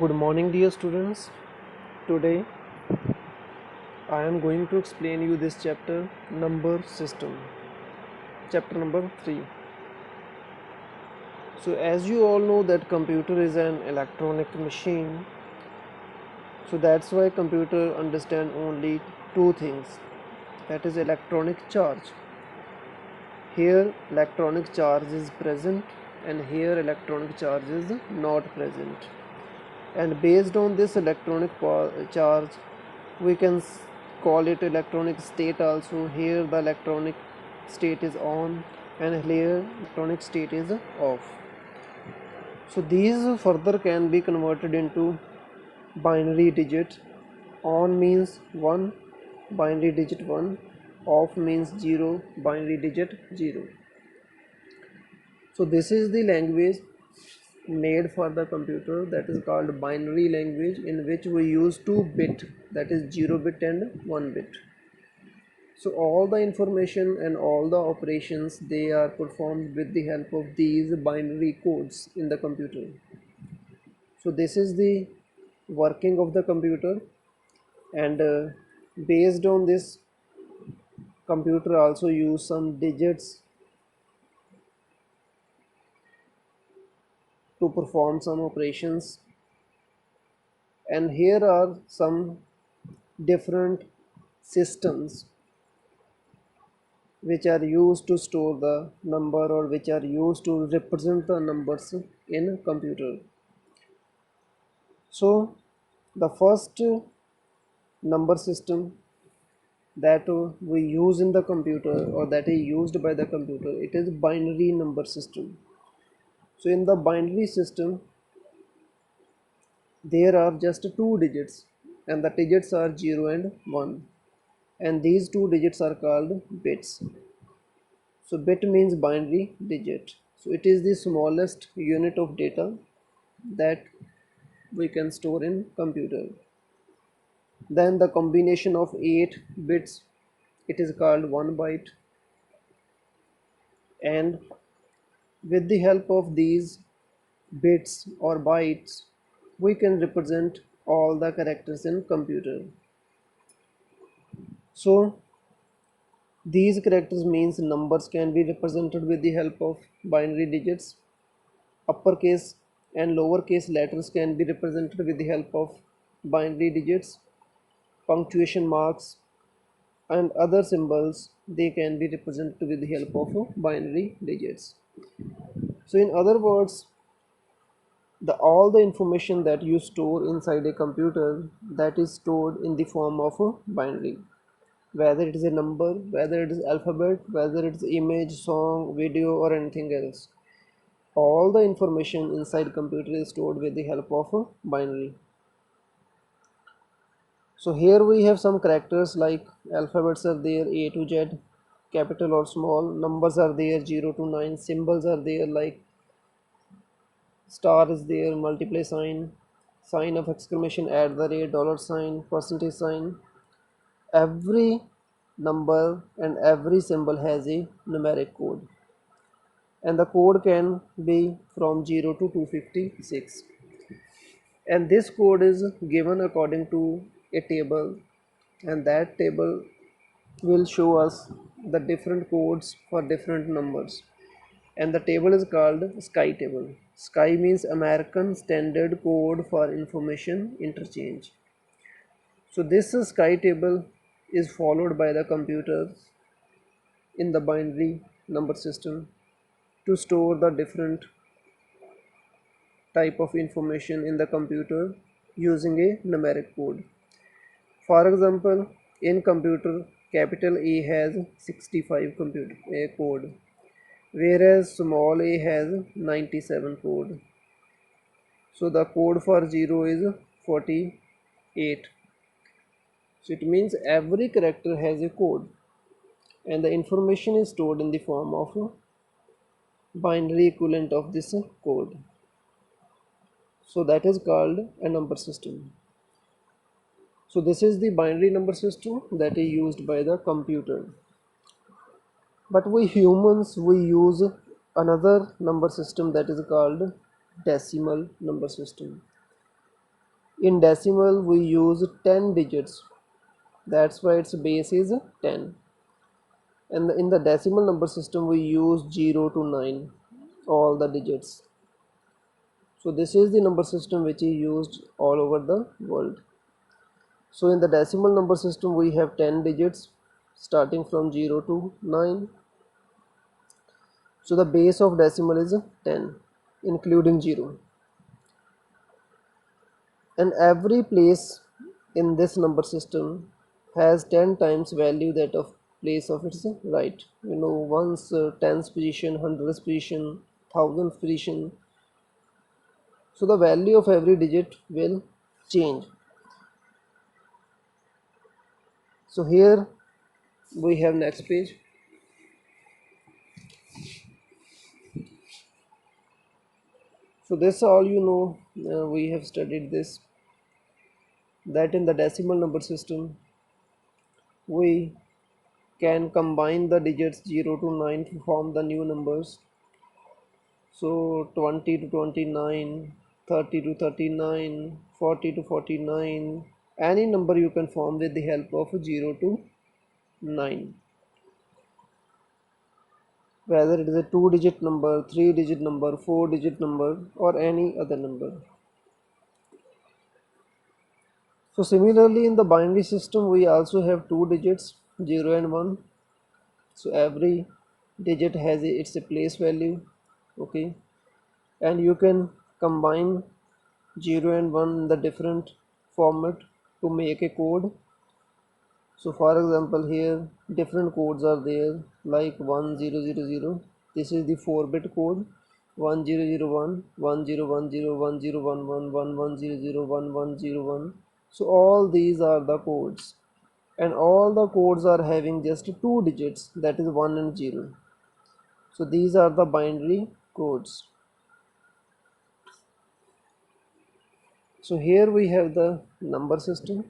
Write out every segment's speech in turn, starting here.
Good morning, dear students. Today I am going to explain you this chapter, number system, chapter number 3. So as you all know that computer is an electronic machine, so that's why computer understand only two things, that is electronic charge. Here electronic charge is present and here electronic charge is not present. And based on this electronic charge we can call it electronic state also. Here the electronic state is on and here electronic state is off. So these further can be converted into binary digit. On means 1, binary digit 1, off means 0, binary digit 0. So this is the language made for the computer, that is called binary language, in which we use 2 bit, that is 0 bit and 1 bit. So all the information and all the operations, they are performed with the help of these binary codes in the computer. So this is the working of the computer, and based on this, computer also use some digits to perform some operations. And here are some different systems which are used to store the number or which are used to represent the numbers in a computer. So the first number system that we use in the computer, or that is used by the computer, it is binary number system. So in the binary system there are just two digits, and the digits are 0 and 1, and these two digits are called bits. So bit means binary digit. So it is the smallest unit of data that we can store in computer. Then the combination of 8 bits, it is called 1 byte, and with the help of these bits or bytes we can represent all the characters in computer. So these characters means numbers can be represented with the help of binary digits. Uppercase and lowercase letters can be represented with the help of binary digits. Punctuation marks and other symbols, they can be represented with the help of binary digits. So in other words, all the information that you store inside a computer, that is stored in the form of a binary, whether it is a number, whether it is alphabet, whether it is image, song, video, or anything else. All the information inside computer is stored with the help of a binary. So here we have some characters like alphabets are there, A to Z, capital or small, numbers are there 0 to 9, symbols are there like star is there, multiply sign, sign of exclamation, at the rate, dollar sign, percentage sign. Every number and every symbol has a numeric code, and the code can be from 0 to 256, and this code is given according to a table, and that table will show us the different codes for different numbers, and the table is called SKY table. SKY means American Standard Code for Information Interchange. So this SKY table is followed by the computers in the binary number system to store the different type of information in the computer using a numeric code. For example, in computer, capital A has 65 computer a code, whereas small a has 97 code. So the code for 0 is 48. So it means every character has a code, and the information is stored in the form of a binary equivalent of this code. So that is called a number system. So this is the binary number system that is used by the computer. But we humans, we use another number system that is called decimal number system. In decimal we use 10 digits, that's why its base is 10. And in the decimal number system we use 0 to 9, all the digits. So this is the number system which is used all over the world. So in the decimal number system we have 10 digits starting from 0 to 9. So the base of decimal is 10 including 0. And every place in this number system has 10 times value that of place of its right. Once tens position, hundreds position, thousandth position. So the value of every digit will change. So here we have next page. So this all we have studied this, that in the decimal number system we can combine the digits 0 to 9 to form the new numbers. So 20 to 29, 30 to 39, 40 to 49, any number you can form with the help of 0 to 9. Whether it is a 2-digit number, 3-digit number, 4-digit number, or any other number. So similarly in the binary system we also have 2 digits, 0 and 1. So every digit has its place value, okay, and you can combine 0 and 1 in the different format to make a code. So for example here different codes are there, like 1000, this is the 4-bit code, 1001, 1010, 1011, 1100, 1101. So all these are the codes, and all the codes are having just 2 digits, that is 1 and 0. So these are the binary codes. So here we have the number system.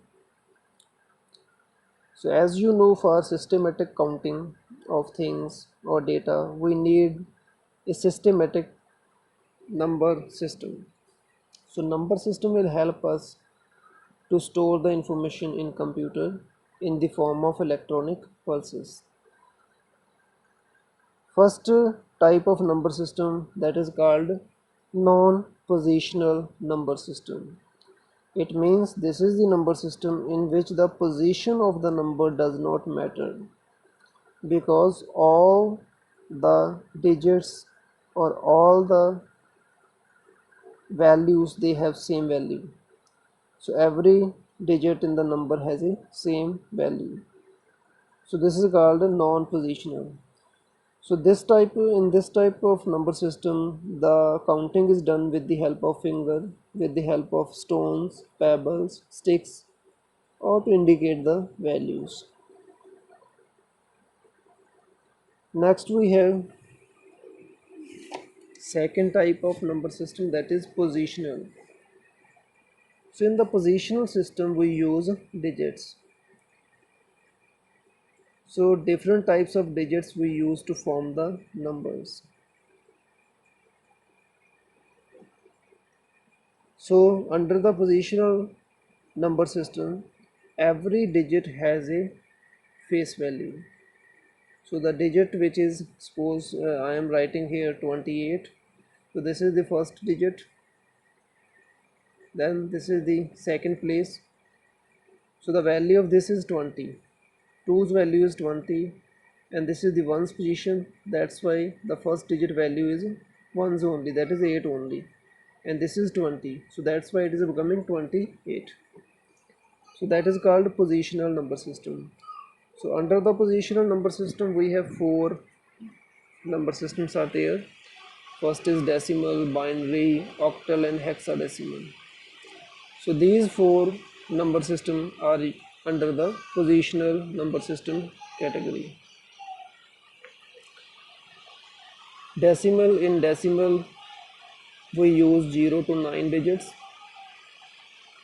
So as you know, for systematic counting of things or data, we need a systematic number system. So number system will help us to store the information in computer in the form of electronic pulses. First type of number system, that is called non-positional number system. It means this is the number system in which the position of the number does not matter, because all the digits or all the values, they have same value. So every digit in the number has a same value. So this is called a non-positional. So in this type of number system, the counting is done with the help of finger, with the help of stones, pebbles, sticks, or to indicate the values. Next we have second type of number system, that is positional. So in the positional system we use digits. So different types of digits we use to form the numbers. So under the positional number system, every digit has a face value. So the digit which is, suppose I am writing here 28, so this is the first digit, then this is the second place. So the value of this is 20, 2's value is 20, and this is the ones position, that's why the first digit value is ones only, that is 8 only, and this is 20, so that's why it is becoming 28. So that is called positional number system. So under the positional number system we have 4 number systems are there. First is decimal, binary, octal, and hexadecimal. So these 4 number system are under the positional number system category. In decimal we use 0 to 9 digits.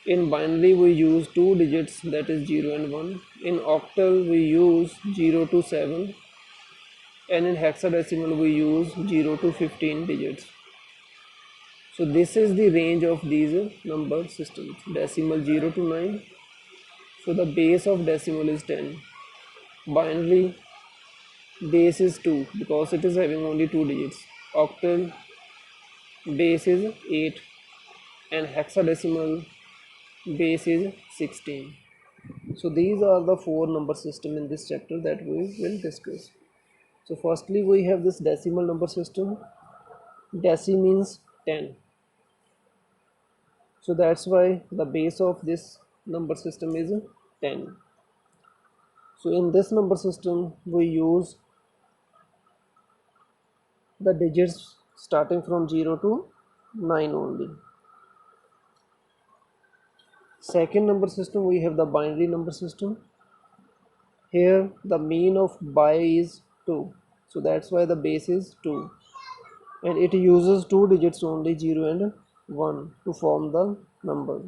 In binary we use 2 digits, that is 0 and 1. In octal we use 0 to 7, and in hexadecimal we use 0 to 15 digits. So this is the range of these number systems, decimal 0 to 9. So the base of decimal is 10. Binary base is 2 because it is having only 2 digits. Octal base is 8 and hexadecimal base is 16. So these are the 4 number system in this chapter that we will discuss. So firstly we have this decimal number system. Deci means 10. So that's why the base of this number system is 10. So in this number system we use the digits starting from 0 to 9 only. Second number system we have the binary number system. Here the mean of bi is 2. So that's why the base is 2. And it uses 2 digits only, 0 and 1, to form the number.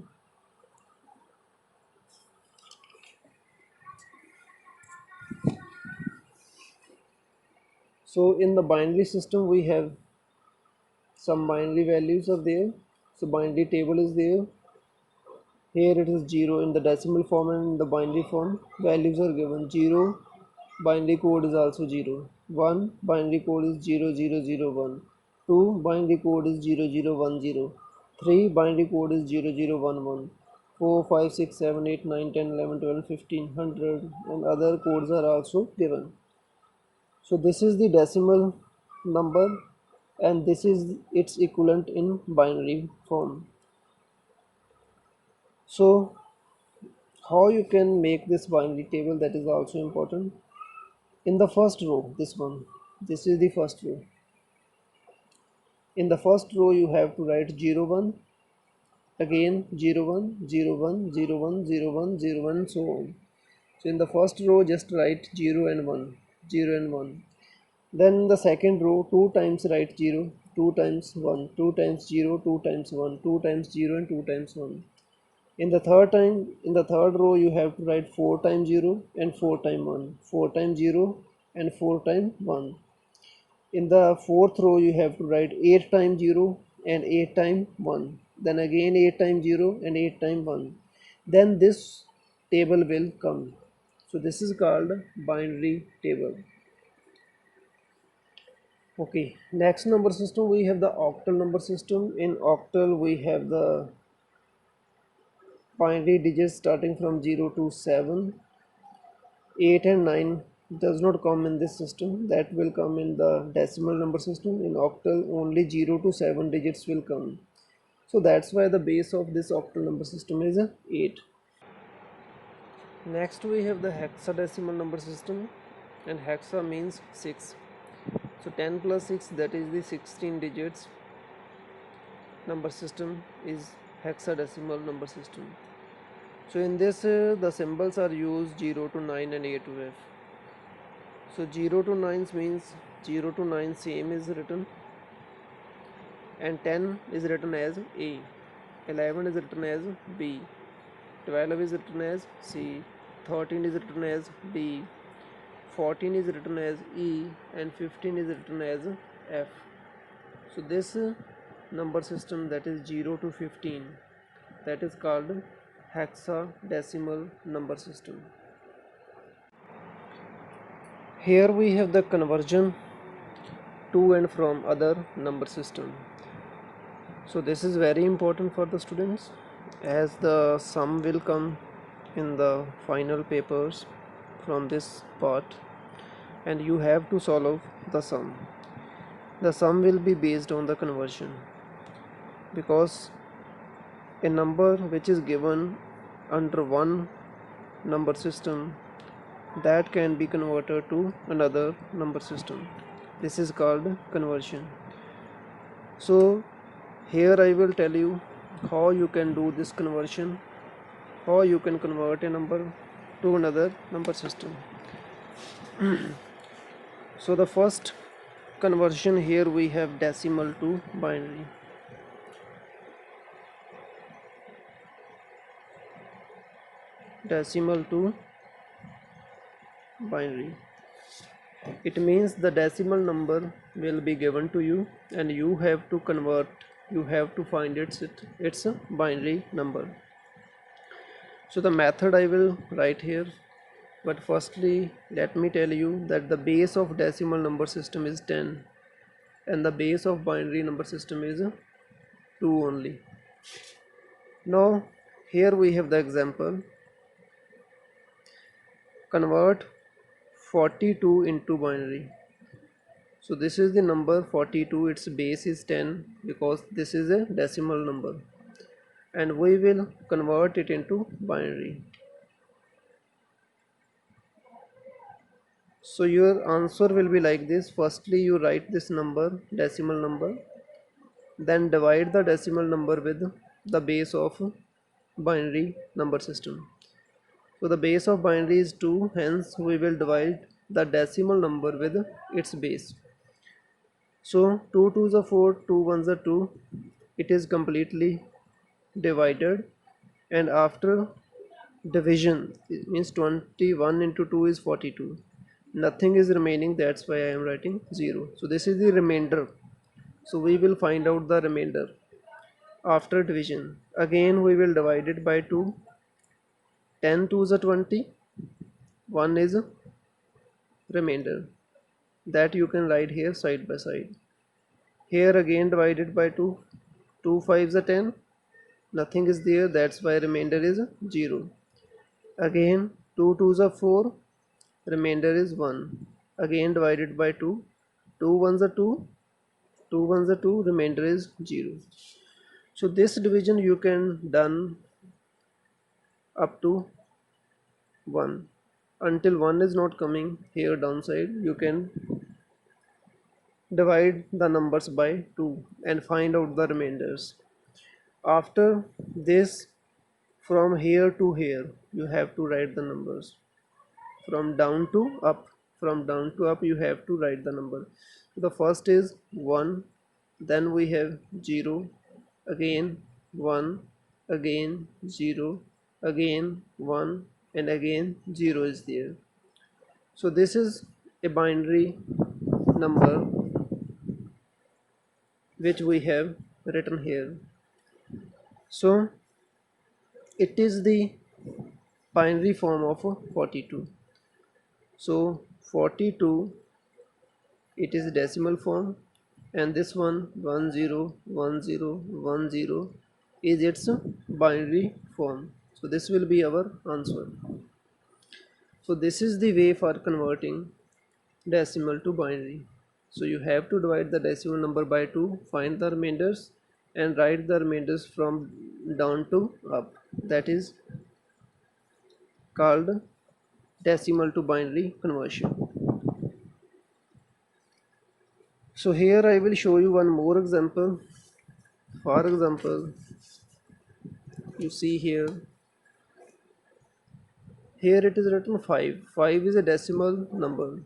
So in the binary system we have some binary values are there. So binary table is there. Here it is 0 in the decimal form and in the binary form values are given. 0 binary code is also 0. 1 binary code is 0001. 2 binary code is 0010. 3 binary code is 0011. 4 5 6 7 8 9 10 11 12 15 100 and other codes are also given. So this is the decimal number and this is its equivalent in binary form. So how you can make this binary table, that is also important. In the first row, this is the first row. In the first row you have to write 0 1, again 0 1 0 1 0 1 0 1 0 1, so on. So in the first row just write 0 and 1, 0 and 1. Then the second row 2 times write 0, 2 times 1, 2 times 0, 2 times 1, 2 times 0 and 2 times 1. In the third row you have to write 4 times 0 and 4 times 1, 4 times 0 and 4 times 1. In the fourth row you have to write 8 times 0 and 8 times 1. Then again 8 times 0 and 8 times 1. Then this table will come. So this is called binary table. Okay, next number system we have the octal number system. In octal we have the binary digits starting from 0 to 7. 8 and 9 does not come in this system, that will come in the decimal number system. In octal only 0 to 7 digits will come. So that's why the base of this octal number system is 8. Next we have the hexadecimal number system, and hexa means 6. So 10 plus 6, that is the 16 digits number system, is hexadecimal number system. So in this the symbols are used 0 to 9 and A to F. So 0 to 9 means 0 to 9 same is written, and 10 is written as A, 11 is written as B, 12 is written as C, 13 is written as D, 14 is written as E, and 15 is written as F. So this number system, that is 0 to 15, that is called hexadecimal number system. Here we have the conversion to and from other number system. So this is very important for the students, as the sum will come in the final papers from this part, and you have to solve the sum. The sum will be based on the conversion, because a number which is given under one number system, that can be converted to another number system. This is called conversion. So here I will tell you how you can do this conversion, how you can convert a number to another number system. So the first conversion, here we have decimal to binary. Decimal to binary. It means the decimal number will be given to you and you have to convert you have to find its a binary number. So the method I will write here, but firstly let me tell you that the base of decimal number system is 10 and the base of binary number system is 2 only. Now here we have the example: convert 42 into binary. So this is the number 42, its base is 10 because this is a decimal number, and we will convert it into binary. So your answer will be like this: firstly you write this number, decimal number, then divide the decimal number with the base of binary number system. So the base of binary is 2, hence we will divide the decimal number with its base. So 2 2s are 4, 2 1s are 2, it is completely divided, and after division it means 21 into 2 is 42, nothing is remaining, that's why I am writing 0. So this is the remainder. So we will find out the remainder after division. Again we will divide it by 2, 10 2s are 20, 1 is remainder, that you can write here side by side. Here again divided by 2, 2 5s are 10, nothing is there, that's why remainder is 0. Again 2 2s are 4, remainder is 1. Again divided by 2, 2 1s are 2, 2 1s are 2, remainder is 0. So this division you can done up to 1. Until 1 is not coming here downside, you can divide the numbers by 2 and find out the remainders. After this, from here to here you have to write the numbers, from down to up, from down to up you have to write the number. The first is 1, then we have 0, again 1, again 0, again 1, and again 0 is there. So this is a binary number which we have written here. So it is the binary form of 42. So 42, it is decimal form, and this one 101010 is its binary form. So this will be our answer. So this is the way for converting decimal to binary. So you have to divide the decimal number by 2, find the remainders, and write the remainders from down to up. That is called decimal to binary conversion. So here I will show you one more example. For example, you see here it is written 5. 5 is a decimal number,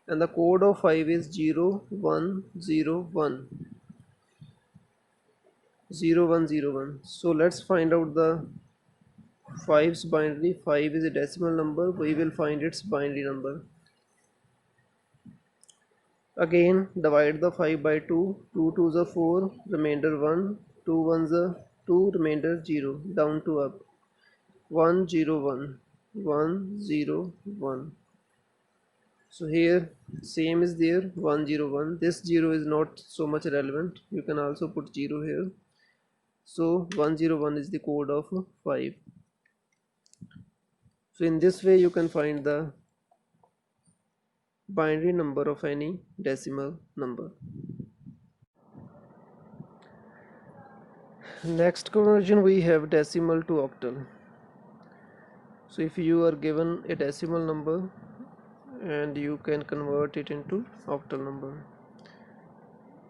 and the code of 5 is 0101. 0101. So let's find out the 5's binary. 5 is a decimal number, we will find its binary number. Again divide the 5 by 2, 2 2s are 4, remainder 1, 2 1s are 2, remainder 0, down to up, 101, 101. So here same is there, 101. This 0 is not so much relevant, you can also put 0 here. So 101 is the code of 5. So in this way you can find the binary number of any decimal number. Next conversion we have decimal to octal. So if you are given a decimal number and you can convert it into octal number,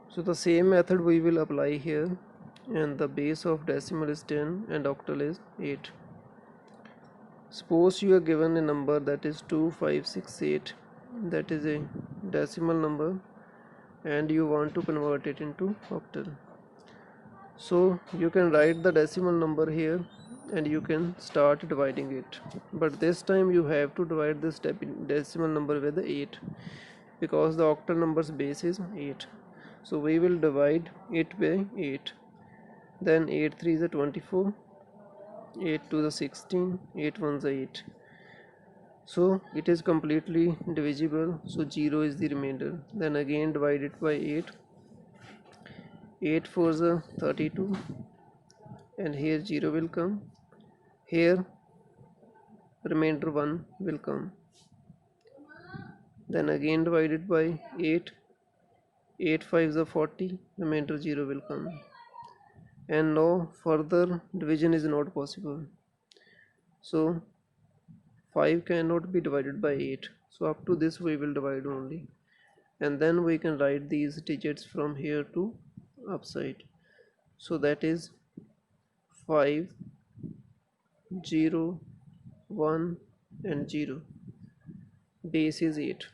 so the same method we will apply here, and the base of decimal is 10 and octal is 8. Suppose you are given a number that is 2568, that is a decimal number, and you want to convert it into octal. So you can write the decimal number here and you can start dividing it, but this time you have to divide this decimal number with 8 because the octal number's base is 8. So we will divide it by 8. then 8 3 is a 24, 8 2 is 16, 8 1 is 8. So it is completely divisible, so 0 is the remainder. Then again divide it by 8, 8 4 is a 32, and here 0 will come, here remainder 1 will come. Then again divide it by 8, 8 5 is a 40, remainder 0 will come. And now further division is not possible, so 5 cannot be divided by 8, so up to this we will divide only, and then we can write these digits from here to upside. So that is 5 0 1 and 0, base is 8.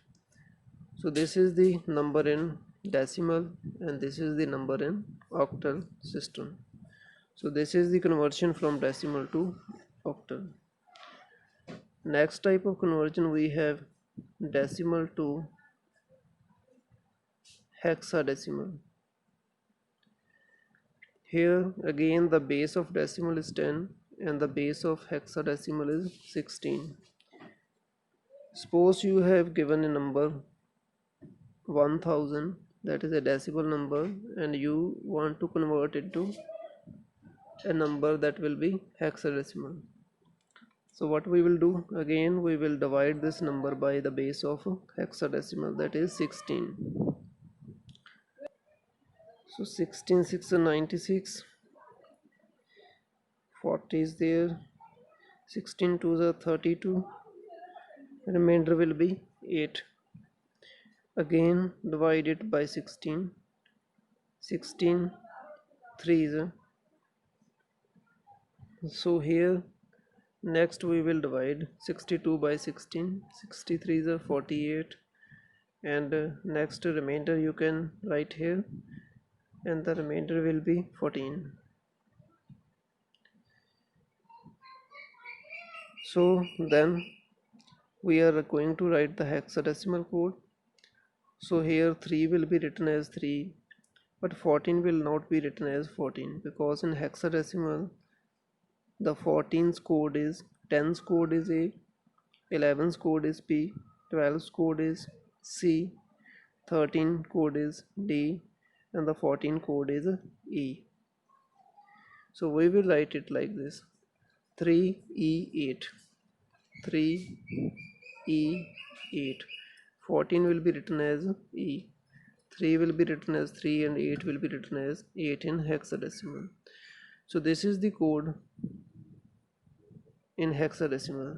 So this is the number in decimal and this is the number in octal system. So this is the conversion from decimal to octal. Next type of conversion we have decimal to hexadecimal. Here again the base of decimal is 10 and the base of hexadecimal is 16. Suppose you have given a number 1000, that is a decimal number, and you want to convert it to a number that will be hexadecimal. So what we will do, again we will divide this number by the base of hexadecimal, that is 16. So 16 6 are 96, 40 is there, 16 2 are 32, remainder will be 8. Again divide it by 16, 16 3 is a, so here next we will divide 62 by 16, 63 is a 48, and next remainder you can write here, and the remainder will be 14. So then we are going to write the hexadecimal code. So here 3 will be written as 3, but 14 will not be written as 14, because in hexadecimal the 14's code is, 10's code is A, 11's code is P, 12's code is C, 13 code is D, and the 14 code is E. So we will write it like this: 3E8, 3E8. 14 will be written as E, 3 will be written as 3, and 8 will be written as 8 in hexadecimal. So this is the code in hexadecimal.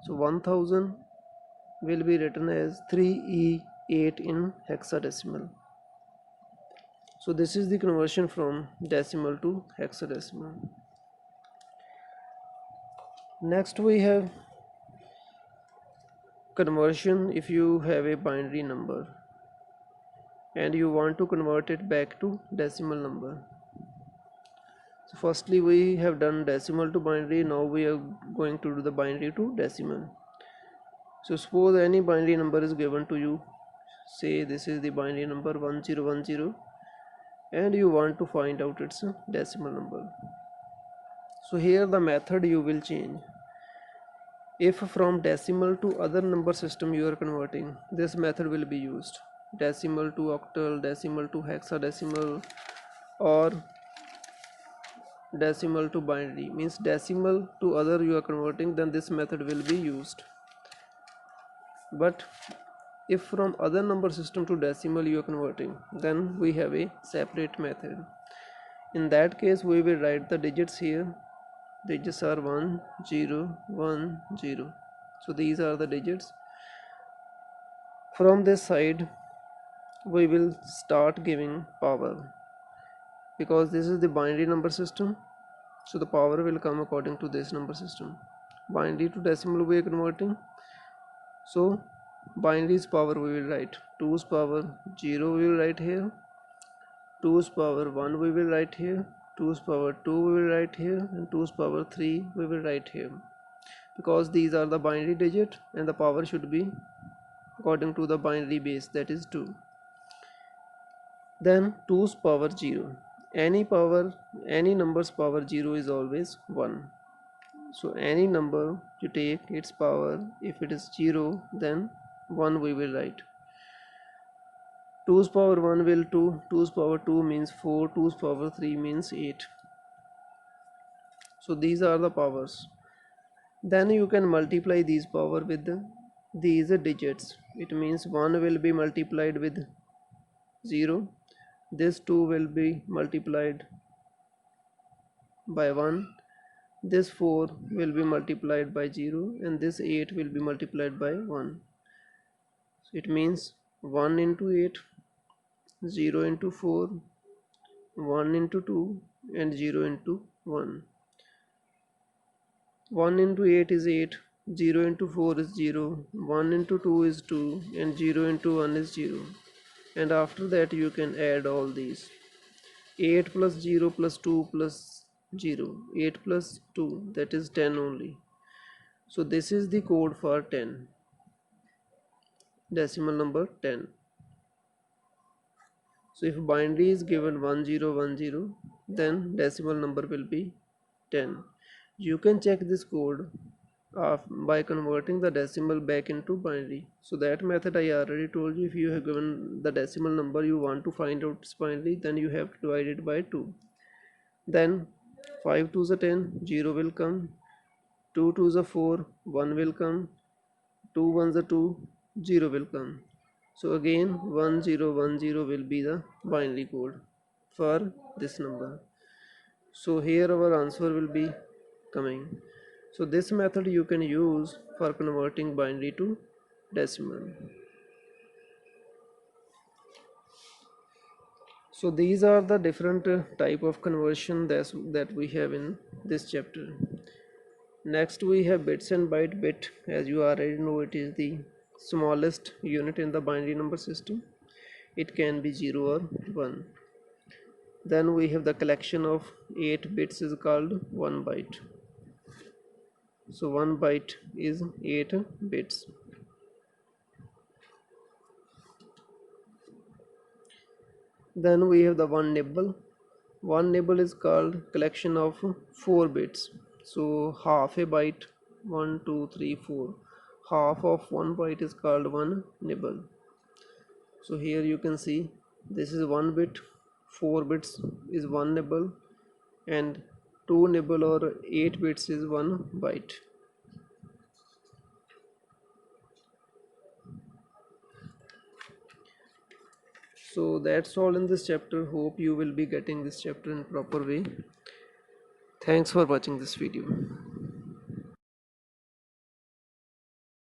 So 1000 will be written as 3E8 in hexadecimal. So this is the conversion from decimal to hexadecimal. Next we have conversion if you have a binary number and you want to convert it back to decimal number. So firstly we have done decimal to binary, now we are going to do the binary to decimal. So suppose any binary number is given to you, say this is the binary number 1010, and you want to find out its decimal number. So here the method you will change. If from decimal to other number system you are converting, this method will be used: decimal to octal, decimal to hexadecimal, or decimal to binary. Means decimal to other you are converting, then this method will be used. But if from other number system to decimal you are converting, then we have a separate method. In that case we will write the digits here. Digits are 1 0 1 0. So these are the digits. From this side we will start giving power, because this is the binary number system, so the power will come according to this number system. Binary to decimal we are converting, so binary's power we will write 2's power 0 we will write here, 2's power 1 we will write here, 2's power 2 we will write here, and 2's power 3 we will write here, because these are the binary digit and the power should be according to the binary base, that is 2. Then 2's power 0, any power, any number's power 0 is always 1. So any number you take its power, if it is 0, then 1 we will write. 2's power 1 will 2, 2's power 2 means 4, 2's power 3 means 8. So these are the powers. Then you can multiply these power with these digits. It means 1 will be multiplied with 0, this 2 will be multiplied by 1, this 4 will be multiplied by 0, and this 8 will be multiplied by 1. So it means 1 into 8, 0 into 4, 1 into 2, and 0 into 1. 1 into 8 is 8, 0 into 4 is 0, 1 into 2 is 2, and 0 into 1 is 0. And after that you can add all these. 8 plus 0 plus 2 plus 0, 8 plus 2, that is 10 only. So this is the code for 10, decimal number 10. So if binary is given 1010, then decimal number will be 10. You can check this code by converting the decimal back into binary. So that method I already told you. If you have given the decimal number, you want to find out its binary, then you have to divide it by 2. Then 5 2s are 10, 0 will come, 2 2s are 4, 1 will come, 2 1s are 2, 0 will come. So again 1010 will be the binary code for this number. So here our answer will be coming. So this method you can use for converting binary to decimal. So these are the different type of conversion that we have in this chapter. Next we have bits and byte. Bit, as you already know, it is the smallest unit in the binary number system. It can be 0 or 1. Then we have the collection of 8 bits is called 1 byte. So 1 byte is 8 bits. Then we have the 1 nibble. 1 nibble is called collection of 4 bits. So half a byte, 1 2 3 4, half of 1 byte is called 1 nibble. So here you can see this is 1 bit, 4 bits is 1 nibble, and 2 nibble or 8 bits is 1 byte. So that's all in this chapter. Hope you will be getting this chapter in proper way. Thanks for watching this video.